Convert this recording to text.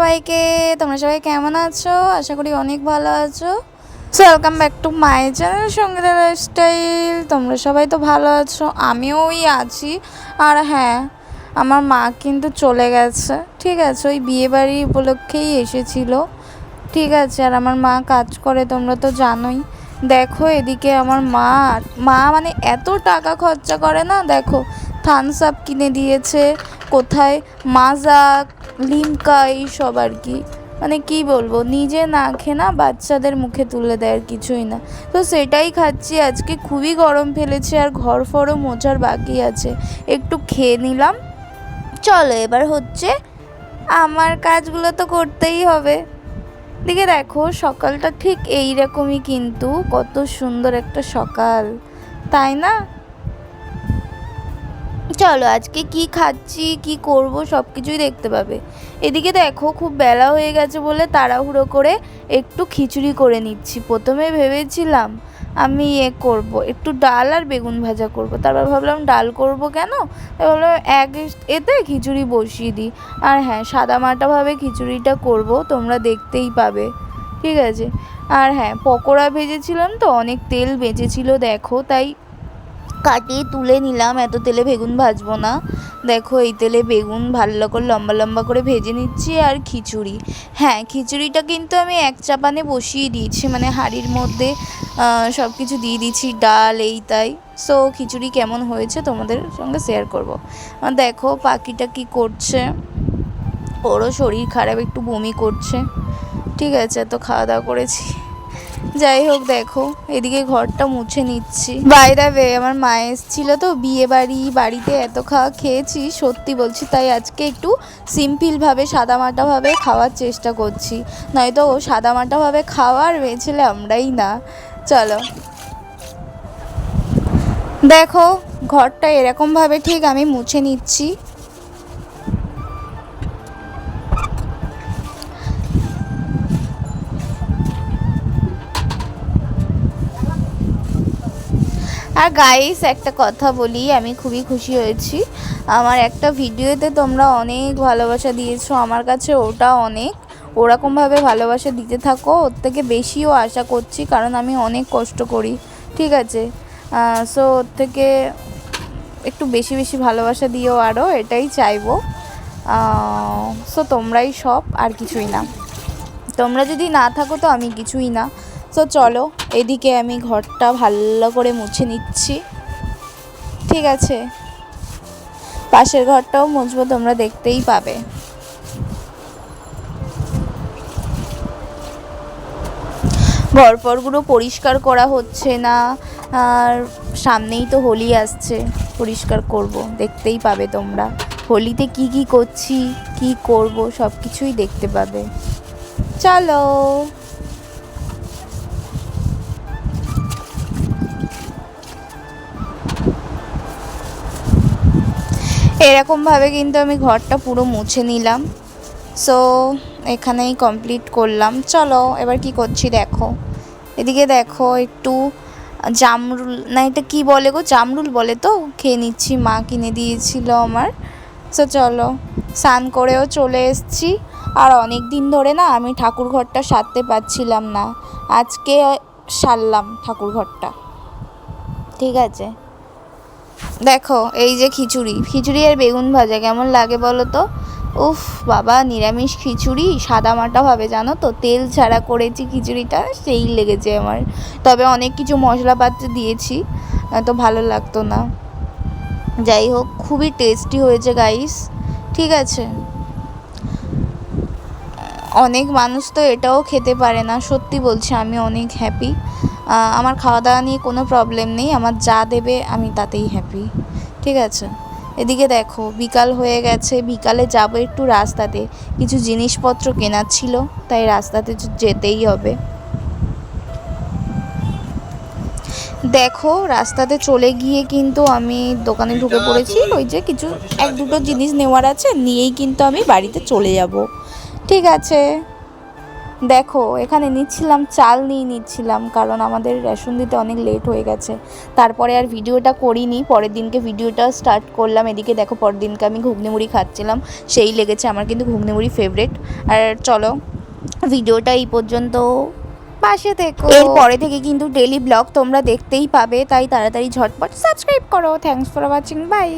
সবাইকে, তোমরা সবাই কেমন আছো? আশা করি অনেক ভালো আছো। So welcome back to my channel Sangeeta lifestyle. তোমরা সবাই তো ভালো আছো, আমিও ওই আছি। আর হ্যাঁ, আমার মা কিন্তু চলে গেছে, ঠিক আছে, ওই বিয়েবাড়ি উপলক্ষেই এসেছিল, ঠিক আছে। আর আমার মা কাজ করে, তোমরা তো জানোই। দেখো এদিকে আমার মা মানে এত টাকা খরচা করে না, দেখো থামস আপ কিনে দিয়েছে, কোথায় মাজা, লিমকা, এইসব আর কি। মানে কি বলবো, নিজে না খেয়ে না বাচ্চাদের মুখে তুলে দেয়, আর কিছুই না। তো সেটাই খাচ্ছি আজকে। খুবই গরম ফেলেছে আর ঘর ফরও মোছার বাকি আছে, একটু খেয়ে নিলাম। চলো এবার হচ্ছে আমার কাজগুলো তো করতেই হবে। দিকে দেখো সকালটা ঠিক এইরকমই, কিন্তু কত সুন্দর একটা সকাল, তাই না? চলো আজকে কি খাচ্ছি, কি করব, সব কিছুই দেখতে পাবে। এদিকে দেখো খুব বেলা হয়ে গেছে বলে তাড়াহুড়ো করে একটু খিচুড়ি করে নিচ্ছি। প্রথমে ভেবেছিলাম আমি করব, একটু ডাল আর বেগুন ভাজা করব, তারপর ভাবলাম ডাল করব কেন, ভাবলাম এতে খিচুড়ি বসিয়ে দিই। আর হ্যাঁ, সাদামাটাভাবে খিচুড়িটা করব, তোমরা দেখতেই পাবে, ঠিক আছে। আর হ্যাঁ, পকোড়া ভেজেছিলাম তো, অনেক তেল বেঁচেছিল দেখো, তাই কাটিয়ে তুলে নিলাম। এত তেলে বেগুন ভাজবো না, দেখো এই তেলে বেগুন ভালো করে লম্বা লম্বা করে ভেজে নিচ্ছি। আর খিচুড়ি, হ্যাঁ খিচুড়িটা কিন্তু আমি এক চাপানে বসিয়ে দিয়েছি, মানে হাঁড়ির মধ্যে সব কিছু দিয়ে দিচ্ছি, ডাল এই তাই। সো খিচুড়ি কেমন হয়েছে তোমাদের সঙ্গে শেয়ার করবো। দেখো পাখিটা কি করছে, ওরও শরীর খারাপ, একটু বমি করছে, ঠিক আছে। তো খাওয়া দাওয়া করেছি, যাই হোক। দেখো এদিকে ঘরটা মুছে নিচ্ছি। বাই দ্য ওয়ে, আমার মা এসেছিল তো বাড়িতে এত খাওয়া খেয়েছি, সত্যি বলছি, তাই আজকে একটু সিম্পলভাবে সাদামাটাভাবে খাওয়ার চেষ্টা করছি, নয়তো সাদামাটাভাবে খাওয়ার মেয়ে ছেলে আমরাই না। চলো দেখো ঘরটা এরকমভাবে ঠিক আমি মুছে নিচ্ছি। আর গাইস একটা কথা বলি, আমি খুবই খুশি হয়েছি, আমার একটা ভিডিওতে তোমরা অনেক ভালোবাসা দিয়েছো, আমার কাছে ওটা অনেক। ওরকমভাবে ভালোবাসা দিতে থাকো, ওর থেকে বেশিও আশা করছি, কারণ আমি অনেক কষ্ট করি, ঠিক আছে। সো ওর থেকে একটু বেশি বেশি ভালোবাসা দিও আরও, এটাই চাইবো। সো তোমরাই সব, আর কিছুই না। তোমরা যদি না থাকো তো আমি কিছুই না। তো চলো এদিকে আমি ঘরটা ভালো করে মুছে নিচ্ছি, ঠিক আছে। পাশের ঘরটাও মুছবো, তোমরা দেখতেই পাবে। ঘরপরগুলো পরিষ্কার করা হচ্ছে না, আর সামনেই তো হোলি আসছে, পরিষ্কার করব, দেখতেই পাবে তোমরা। হোলিতে কি কি করছি, কি করব, সব কিছুই দেখতে পাবে। চলো এরকমভাবে কিন্তু আমি ঘরটা পুরো মুছে নিলাম। সো এখানেই কমপ্লিট করলাম। চলো এবার কি করছি দেখো। এদিকে দেখো একটু জামরুল, না এটা কি বলে গো, জামরুল বলে তো, খেয়ে নিচ্ছি, মা কিনে দিয়েছিল আমার। সো চলো, স্নান করেও চলে এসেছি। আর অনেক দিন ধরে না আমি ঠাকুর ঘরটা সারতে পারছিলাম না, আজকে সারলাম ঠাকুর ঘরটা, ঠিক আছে। দেখো এই যে খিচুড়ি আর বেগুন ভাজা কেমন লাগে বলো তো। উফ বাবা, নিরামিষ খিচুড়ি সাদামাটাভাবে, জানো তো, তেল ছাড়া করেছি খিচুড়িটা, সেই লেগেছে আমার। তবে অনেক কিছু মশলাপাতি দিয়েছি, তো ভালো লাগতো না। যাই হোক, খুবই টেস্টি হয়েছে গাইস, ঠিক আছে। অনেক মানুষ তো এটাও খেতে পারে না, সত্যি বলছি, আমি অনেক হ্যাপি। আমার খাওয়া দাওয়া নিয়ে কোনো প্রবলেম নেই, আমার যা দেবে আমি তাতেই হ্যাপি, ঠিক আছে। এদিকে দেখো বিকাল হয়ে গেছে, বিকালে যাব একটু রাস্তাতে, কিছু জিনিসপত্র কেনার ছিল, তাই রাস্তাতে যেতেই হবে। দেখো রাস্তাতে চলে গিয়ে কিন্তু আমি দোকানে ঢুকে পড়েছি, ওই যে কিছু এক দুটো জিনিস নেওয়ার আছে, নিয়েই কিন্তু আমি বাড়িতে চলে যাব, ঠিক আছে। দেখো এখানে নিচ্ছিলাম, চাল নিয়ে নিচ্ছিলাম, কারণ আমাদের রেশন দিতে অনেক লেট হয়ে গেছে। তারপরে আর ভিডিওটা করিনি, পরের দিনকে ভিডিওটা স্টার্ট করলাম। এদিকে দেখো পরের দিনকে আমি ঘুগনি মুড়ি খাচ্ছিলাম, সেই লেগেছে আমার কিন্তু ঘুগনি মুড়ি ফেভারিট। আর চলো ভিডিওটা এই পর্যন্ত, পাশে থেকো। এরপরে থেকে কিন্তু ডেলি ব্লগ তোমরা দেখতেই পাবে, তাই তাড়াতাড়ি ঝটপট সাবস্ক্রাইব করো। Thanks for watching, by.